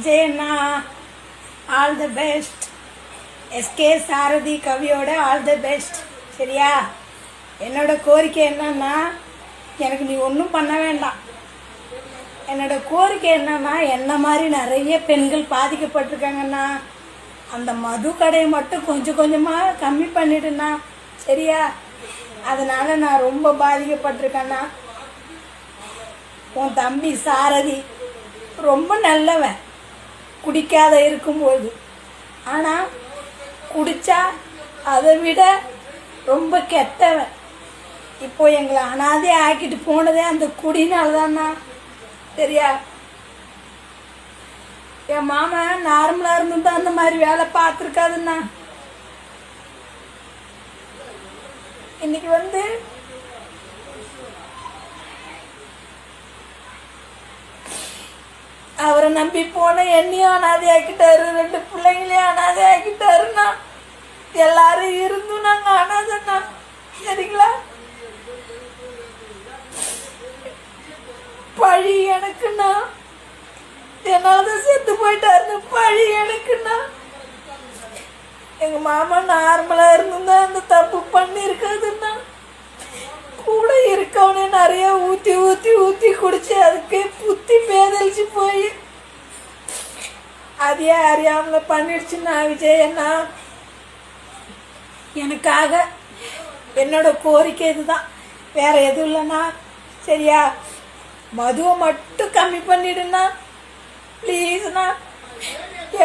விஜயண்ணா all the best. SK Sarathi கவியோட all the best. சரியா? என்னோட கோரிக்கை என்னன்னா, எனக்கு நீ ஒன்றும் பண்ண வேண்டாம். என்னோட கோரிக்கை என்னன்னா, என்ன மாதிரி நிறைய பெண்கள் பாதிக்கப்பட்டிருக்காங்கண்ணா, அந்த மது கடையை மட்டும் கொஞ்சம் கொஞ்சமாக கம்மி பண்ணிடுண்ணா. சரியா? அதனால நான் ரொம்ப பாதிக்கப்பட்டிருக்கேண்ணா. உன் தம்பி சாரதி ரொம்ப நல்லவன் குடிக்காத இருக்கும்போது. ஆனால் குடித்தா அதை விட ரொம்ப கெட்டவன். இப்போ எங்களை அனாதை ஆக்கிட்டு போனதே அந்த குடினால்தாண்ணா. சரியா? என் மாமா நார்மலாக இருந்து அந்த மாதிரி வேலை பார்த்துருக்காதுண்ணா. இன்னைக்கு அவரை நம்பி போன என்னையும் அனாதை ஆக்கிட்டாரு, 2 பிள்ளைங்களையும் அனாதை ஆக்கிட்டாருண்ணா. எல்லாரும் இருந்தும் நாங்க அனாதைண்ணா. சரிங்களா? பழி எனக்குண்ணா. என்னாலதான் செத்து போயிட்டாருன்னு பழி எனக்குண்ணா. எங்க மாமா நார்மலா இருந்துதான் அந்த தப்பு பண்ணிருக்காதுன்னா. கூட இருக்கவனே நிறைய ஊத்தி ஊத்தி ஊத்தி குடிச்சு அதுக்கு புத்தி பேதலிச்சு போய் அதே அறியாமல பண்ணிடுச்சுன்னா விஜயண்ணா. எனக்காக என்னோட கோரிக்கை இதுதான், வேற எதுவும் இல்லைண்ணா. சரியா? மதுவை மட்டும் கம்மி பண்ணிடுண்ணா ப்ளீஸ்ண்ணா.